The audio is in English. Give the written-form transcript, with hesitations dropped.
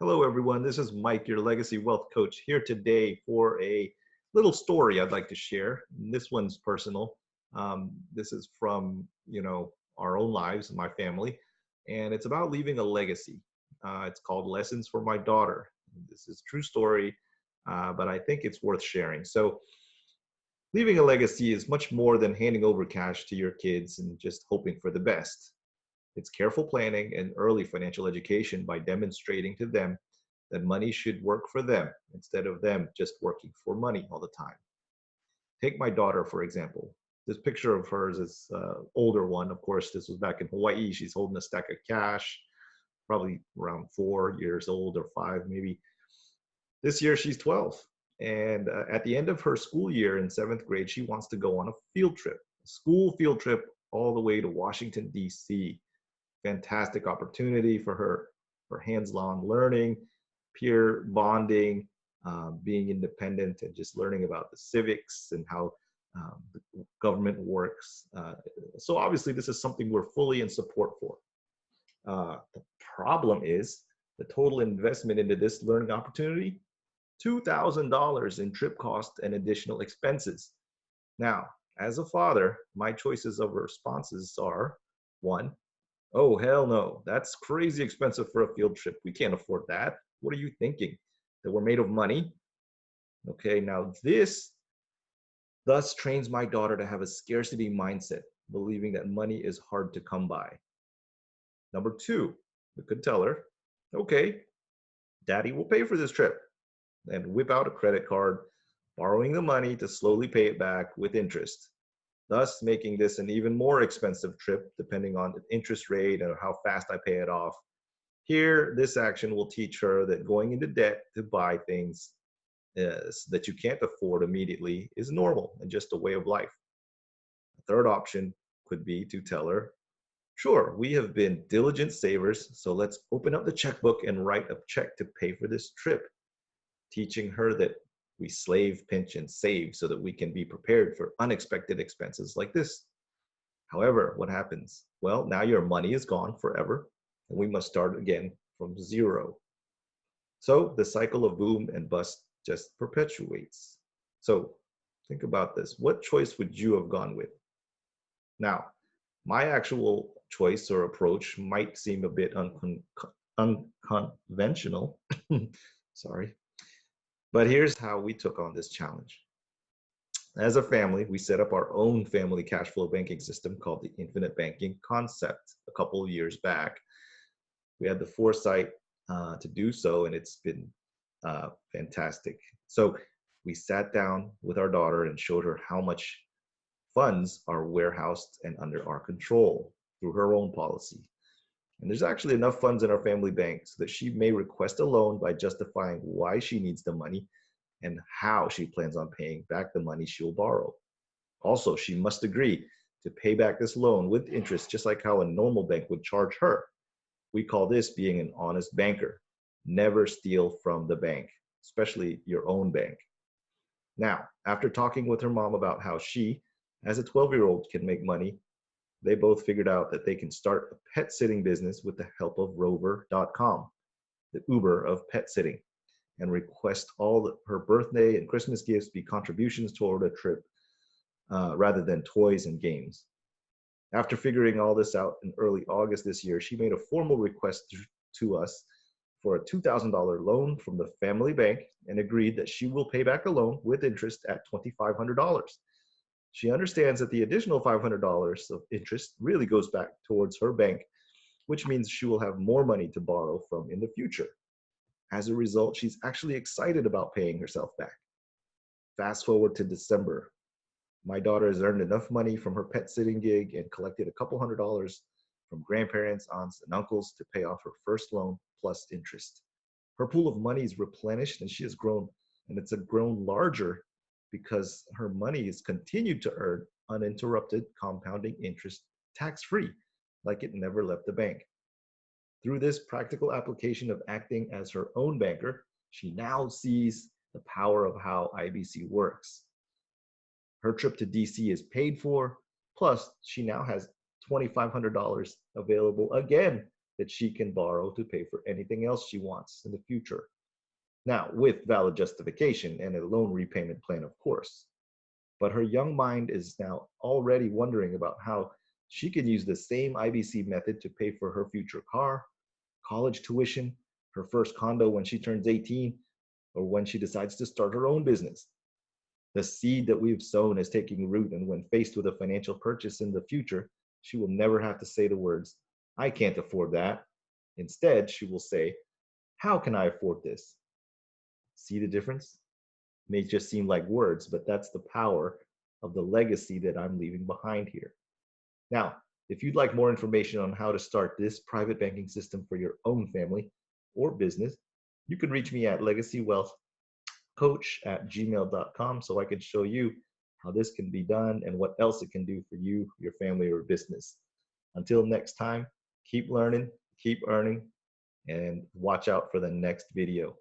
Hello, everyone. This is Mike, your legacy wealth coach, here today for a little story I'd like to share. This one's personal. This is from, our own lives, my family, and it's about leaving a legacy. It's called Lessons for My Daughter. This is a true story, but I think it's worth sharing. So, leaving a legacy is much more than handing over cash to your kids and just hoping for the best. It's careful planning and early financial education by demonstrating to them that money should work for them instead of them just working for money all the time. Take my daughter, for example. This picture of hers is older one. Of course, this was back in Hawaii. She's holding a stack of cash, probably around 4 years old or five, maybe. This year, she's 12. And at the end of her school year in seventh grade, she wants to go on a field trip, a school field trip all the way to Washington, D.C. Fantastic opportunity for her for hands-on learning, peer bonding, being independent, and just learning about the civics and how the government works. So obviously, this is something we're fully in support for. The problem is the total investment into this learning opportunity, $2,000 in trip cost and additional expenses. Now, as a father, my choices of responses are: one, oh, hell no. That's crazy expensive for a field trip. We can't afford that. What are you thinking? That we're made of money? Okay, now this thus trains my daughter to have a scarcity mindset, believing that money is hard to come by. Number two, we could tell her, okay, daddy will pay for this trip, and whip out a credit card, borrowing the money to slowly pay it back with interest, thus making this an even more expensive trip depending on the interest rate and how fast I pay it off. Here, this action will teach her that going into debt to buy things that you can't afford immediately is normal and just a way of life. A third option could be to tell her, sure, we have been diligent savers, so let's open up the checkbook and write a check to pay for this trip, teaching her that we slave, pinch, and save so that we can be prepared for unexpected expenses like this. However, what happens? Well, now your money is gone forever, and we must start again from zero. So the cycle of boom and bust just perpetuates. So think about this. What choice would you have gone with? Now, my actual choice or approach might seem a bit unconventional. Sorry. But here's how we took on this challenge. As a family, we set up our own family cash flow banking system called the Infinite Banking Concept a couple of years back. We had the foresight to do so, and it's been fantastic. So we sat down with our daughter and showed her how much funds are warehoused and under our control through her own policy. And there's actually enough funds in our family bank so that she may request a loan by justifying why she needs the money and how she plans on paying back the money she'll borrow. Also, she must agree to pay back this loan with interest, just like how a normal bank would charge her. We call this being an honest banker. Never steal from the bank, especially your own bank. Now, after talking with her mom about how she, as a 12-year-old, can make money, they both figured out that they can start a pet sitting business with the help of Rover.com, the Uber of pet sitting, and request all her birthday and Christmas gifts be contributions toward a trip rather than toys and games. After figuring all this out in early August this year, she made a formal request to us for a $2,000 loan from the family bank and agreed that she will pay back the loan with interest at $2,500. She understands that the additional $500 of interest really goes back towards her bank, which means she will have more money to borrow from in the future. As a result, she's actually excited about paying herself back. Fast forward to December. My daughter has earned enough money from her pet sitting gig and collected a couple $100s from grandparents, aunts, and uncles to pay off her first loan plus interest. Her pool of money is replenished and she has grown, and it's grown larger because her money has continued to earn uninterrupted compounding interest tax-free, like it never left the bank. Through this practical application of acting as her own banker, she now sees the power of how IBC works. Her trip to DC is paid for, plus she now has $2,500 available again that she can borrow to pay for anything else she wants in the future. Now, with valid justification and a loan repayment plan, of course. But her young mind is now already wondering about how she can use the same IBC method to pay for her future car, college tuition, her first condo when she turns 18, or when she decides to start her own business. The seed that we've sown is taking root, and when faced with a financial purchase in the future, she will never have to say the words, I can't afford that. Instead, she will say, how can I afford this? See the difference? May just seem like words, but that's the power of the legacy that I'm leaving behind here. Now, if you'd like more information on how to start this private banking system for your own family or business, you can reach me at legacywealthcoach@gmail.com so I can show you how this can be done and what else it can do for you, your family, or business. Until next time, keep learning, keep earning, and watch out for the next video.